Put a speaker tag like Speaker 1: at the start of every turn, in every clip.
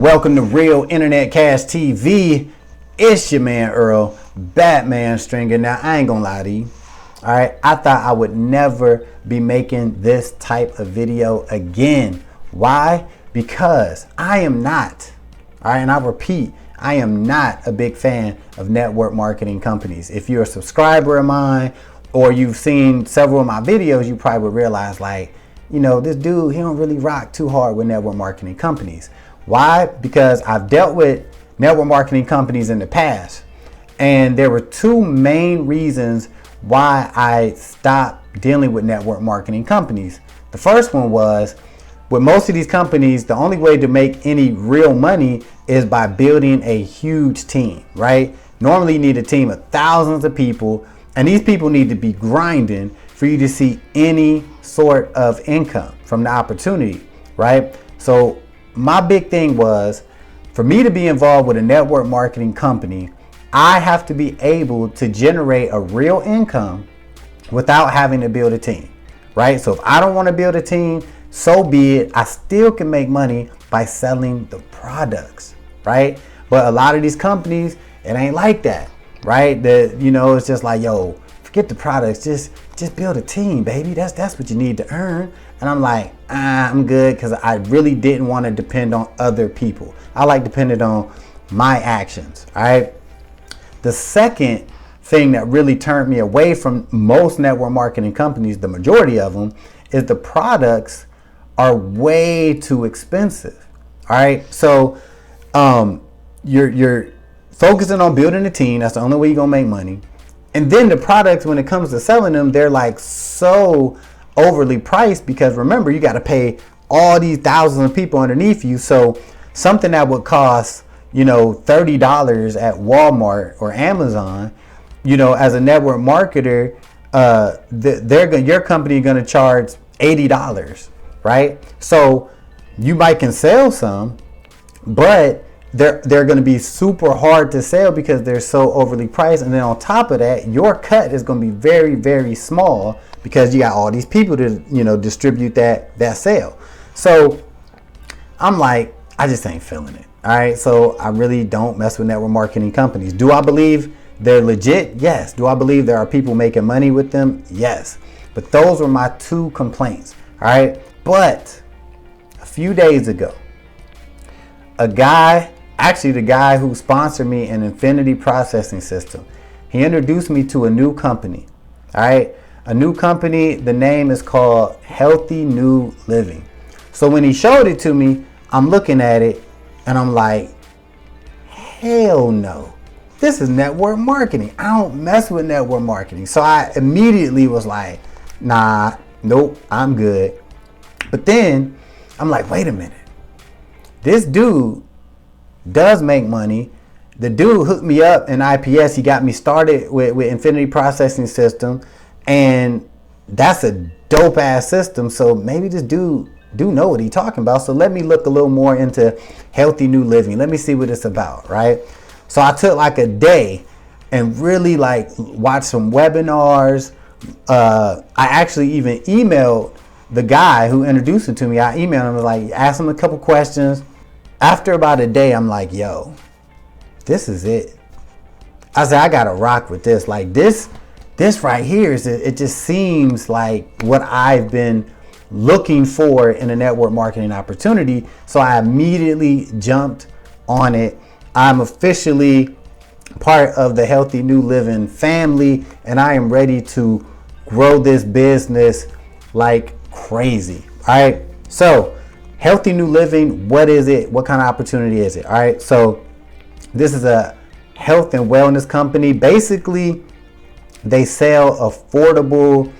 Speaker 1: Welcome to Real Internet Cash TV. It's your man Earl, Batman Stringer. Now, I ain't gonna lie to you. All right, I thought I would never be making this type of video again. Why? Because I am not, all right, and I repeat, I am not a big fan of network marketing companies. If you're a subscriber of mine or you've seen several of my videos, you probably would realize, like, you know, this dude, he don't really rock too hard with network marketing companies. Why? Because I've dealt with network marketing companies in the past, and there were two main reasons why I stopped dealing with network marketing companies. The first one was, with most of these companies, the only way to make any real money is by building a huge team, right? Normally you need a team of thousands of people, and these people need to be grinding for you to see any sort of income from the opportunity, right? So my big thing was, for me to be involved with a network marketing company, I have to be able to generate a real income without having to build a team, right? So if I don't want to build a team, so be it. I still can make money by selling the products, right? But a lot of these companies, it ain't like that, right? It's just like, yo, forget the products, just build a team, baby. That's what you need to earn. And I'm like, I'm good, because I really didn't want to depend on other people. I like depending on my actions, all right? The second thing that really turned me away from most network marketing companies, the majority of them, is the products are way too expensive, all right? So you're focusing on building a team. That's the only way you're gonna make money. And then the products, when it comes to selling them, they're like so overly priced, because remember, you got to pay all these thousands of people underneath you. So something that would cost, $30 at Walmart or Amazon, as a network marketer, your company going to charge $80, right? So you might can sell some, but they're going to be super hard to sell because they're so overly priced. And then on top of that, your cut is going to be very, very small, because you got all these people to, distribute that sale. So I'm like, I just ain't feeling it. All right. So I really don't mess with network marketing companies. Do I believe they're legit? Yes. Do I believe there are people making money with them? Yes. But those were my two complaints. All right. But a few days ago, the guy who sponsored me an Infinity processing system, he introduced me to a new company. All right. A new company, the name is called healthynuliving. So when he showed it to me, I'm looking at it and I'm like, hell no. This is network marketing. I don't mess with network marketing. So I immediately was like, nah, nope, I'm good. But then I'm like, wait a minute. This dude does make money. The dude hooked me up in IPS. He got me started with Infinity processing system. And that's a dope ass system. So maybe this dude do know what he's talking about. So let me look a little more into healthynuliving. Let me see what it's about, right? So I took like a day and really watched some webinars. I actually even emailed the guy who introduced it to me. I emailed him, asked him a couple questions. After about a day, I'm like, yo, this is it. I said, I gotta rock with this. This right here it just seems like what I've been looking for in a network marketing opportunity. So I immediately jumped on it. I'm officially part of the healthynuliving family, and I am ready to grow this business like crazy. All right. So healthynuliving, what is it? What kind of opportunity is it? All right. So this is a health and wellness company. Basically, they sell affordable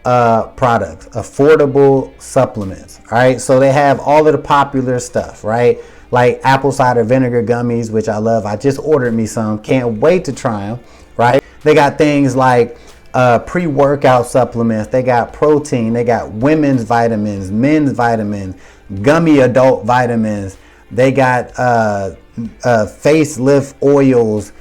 Speaker 1: products, affordable supplements. All right. So they have all of the popular stuff, right? Like apple cider vinegar gummies, which I love. I just ordered me some. Can't wait to try them, right? They got things like pre-workout supplements. They got protein. They got women's vitamins, men's vitamins, gummy adult vitamins. They got facelift oils,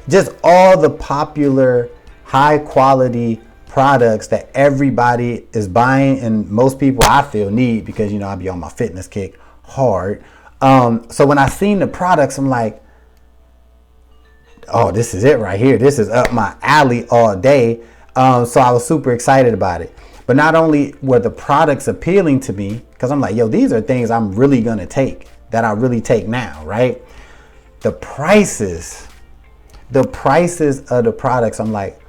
Speaker 1: just all the popular high quality products that everybody is buying, and most people, I feel, need, because I be on my fitness kick hard. So when I seen the products, I'm like, oh, this is it right here. This is up my alley all day. So I was super excited about it. But not only were the products appealing to me, because I'm like, yo, these are things I'm really going to take, that I really take now, right? The prices of the products, I'm like,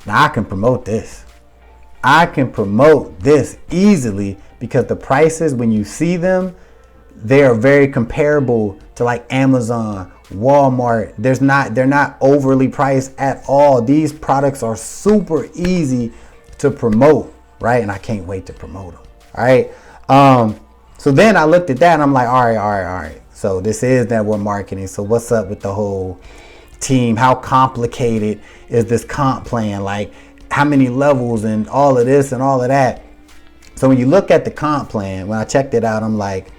Speaker 1: now I can promote this. I can promote this easily because the prices, when you see them, they are very comparable to like Amazon, Walmart. They're not overly priced at all. These products are super easy to promote, right? And I can't wait to promote them. All right. So then I looked at that and I'm like, all right. So this is network marketing. So what's up with the whole team? How complicated is this comp plan? Like how many levels and all of this and all of that? So when you look at the comp plan, when I checked it out, I'm like,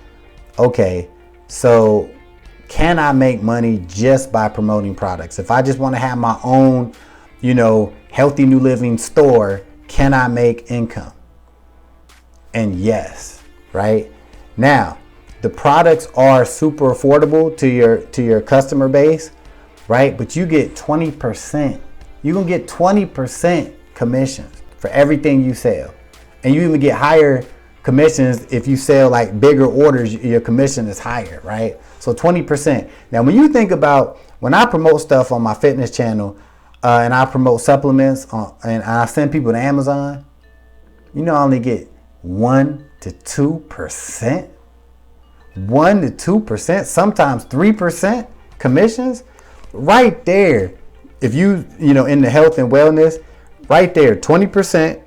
Speaker 1: okay, so can I make money just by promoting products? If I just want to have my own, Healthy New Living store, can I make income? And yes, right? Now, the products are super affordable to your customer base, right? But you get 20%. You're going to get 20% commissions for everything you sell. And you even get higher commissions if you sell like bigger orders, your commission is higher, right? So 20%. Now, when you think about when I promote stuff on my fitness channel and I promote supplements and I send people to Amazon, I only get 1 to 2%. 1 to 2%, sometimes 3% commissions. Right there, if you in the health and wellness, right there, 20%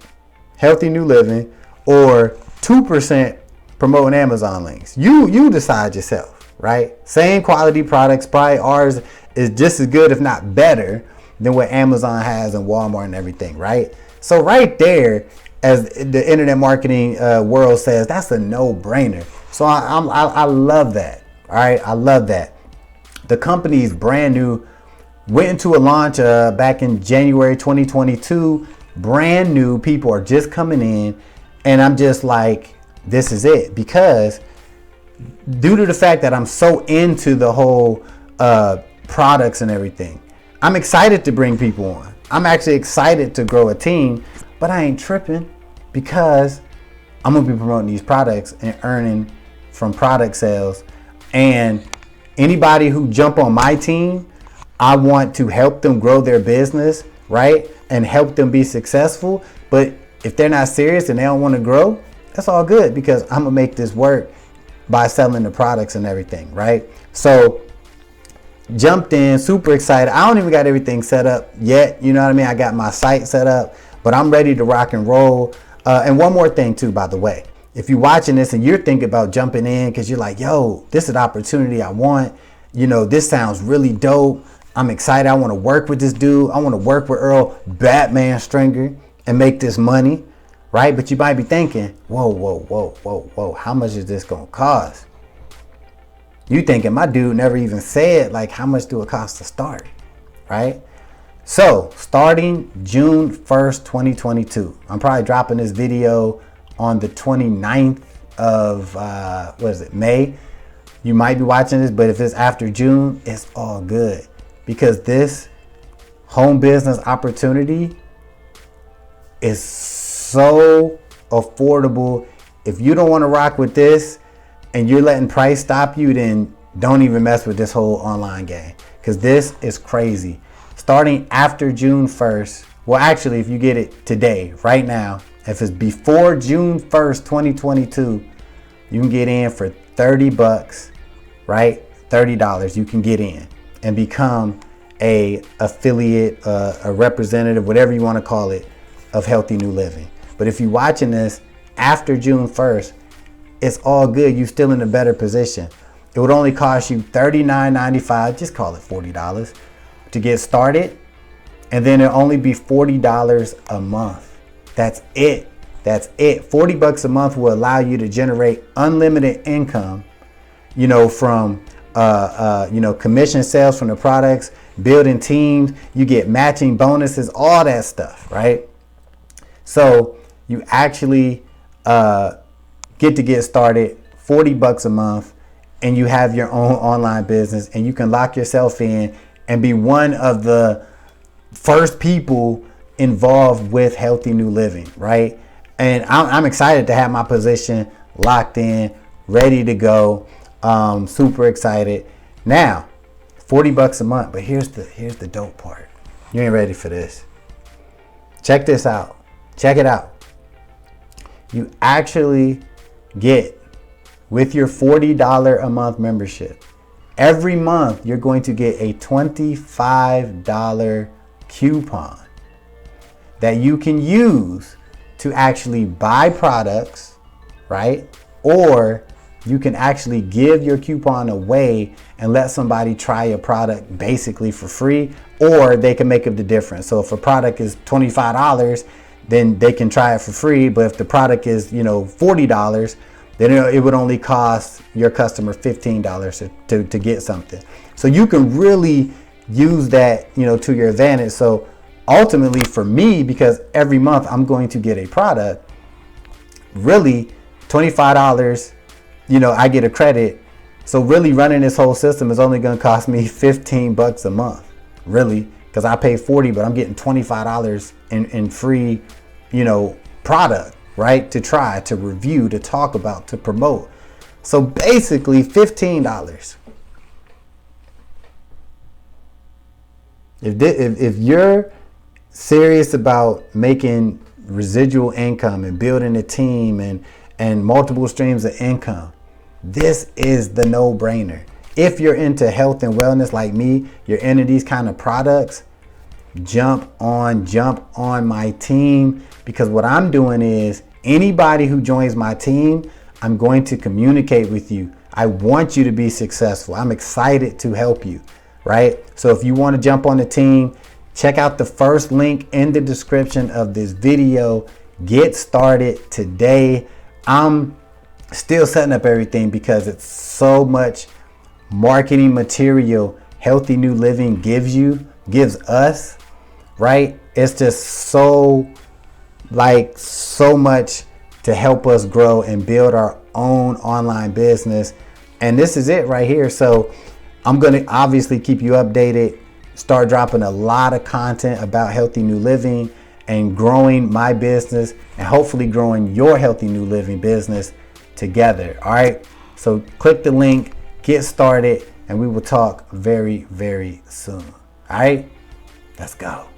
Speaker 1: Healthy New Living or 2% promoting Amazon links. You decide yourself, right? Same quality products, probably ours is just as good, if not better, than what Amazon has and Walmart and everything, right? So right there, as the internet marketing world says, that's a no-brainer. So I love that. All right, I love that. The company is brand new. Went into a launch back in January 2022. Brand new. People are just coming in, and I'm just like, this is it. Because due to the fact that I'm so into the whole products and everything, I'm excited to bring people on. I'm actually excited to grow a team, but I ain't tripping because I'm gonna be promoting these products and earning from product sales. And anybody who jump on my team, I want to help them grow their business, right? And help them be successful. But if they're not serious and they don't want to grow, that's all good because I'm gonna make this work by selling the products and everything, right? So jumped in, super excited. I don't even got everything set up yet. You know what I mean? I got my site set up, but I'm ready to rock and roll. And one more thing too, by the way, if you're watching this and you're thinking about jumping in because you're like, yo, this is an opportunity I want. This sounds really dope. I'm excited. I want to work with this dude. I want to work with Earl Batman Stringer and make this money, right? But you might be thinking, whoa. How much is this going to cost? You thinking my dude never even said, like, how much do it cost to start, right? So starting June 1st, 2022, I'm probably dropping this video on the 29th of, May. You might be watching this, but if it's after June, it's all good. Because this home business opportunity is so affordable. If you don't want to rock with this and you're letting price stop you, then don't even mess with this whole online game. Because this is crazy. Starting after June 1st, well, actually, if you get it today, right now, if it's before June 1st, 2022, you can get in for $30, right? $30 you can get in and become a affiliate, a representative, whatever you want to call it, of Healthy New Living. But if you're watching this after June 1st, it's all good. You're still in a better position. It would only cost you $39.95, just call it $40 to get started. And then it'll only be $40 a month. That's it. That's it. $40 a month will allow you to generate unlimited income, from commission sales from the products, building teams, you get matching bonuses, all that stuff, right? So you actually get started $40 a month, and you have your own online business, and you can lock yourself in and be one of the first people involved with Healthy New Living, right? And I'm excited to have my position locked in, ready to go. Super excited. Now, $40 a month, but here's the dope part. You ain't ready for this. Check this out. Check it out. You actually get, with your $40 a month membership, every month you're going to get a $25 coupon that you can use to actually buy products, right? Or you can actually give your coupon away and let somebody try a product basically for free, or they can make up the difference. So if a product is $25, then they can try it for free. But if the product is, $40, then it would only cost your customer $15 to get something. So you can really use that, to your advantage. So ultimately for me, because every month I'm going to get a product, really $25, I get a credit. So really running this whole system is only going to cost me $15 a month, really, because I pay $40, but I'm getting $25 in free, product, right? To try, to review, to talk about, to promote. So basically $15. If you're serious about making residual income and building a team and multiple streams of income, this is the no-brainer. If you're into health and wellness like me, you're into these kind of products, jump on my team, because what I'm doing is anybody who joins my team, I'm going to communicate with you. I want you to be successful. I'm excited to help you, right? So if you want to jump on the team, check out the first link in the description of this video. Get started today. I'm still setting up everything because it's so much marketing material Healthy New Living gives us, right? It's just so much to help us grow and build our own online business. And this is it right here. So I'm going to obviously keep you updated, start dropping a lot of content about Healthy New Living and growing my business and hopefully growing your Healthy New Living business together. All right. So click the link, get started, and we will talk very, very soon. All right. Let's go.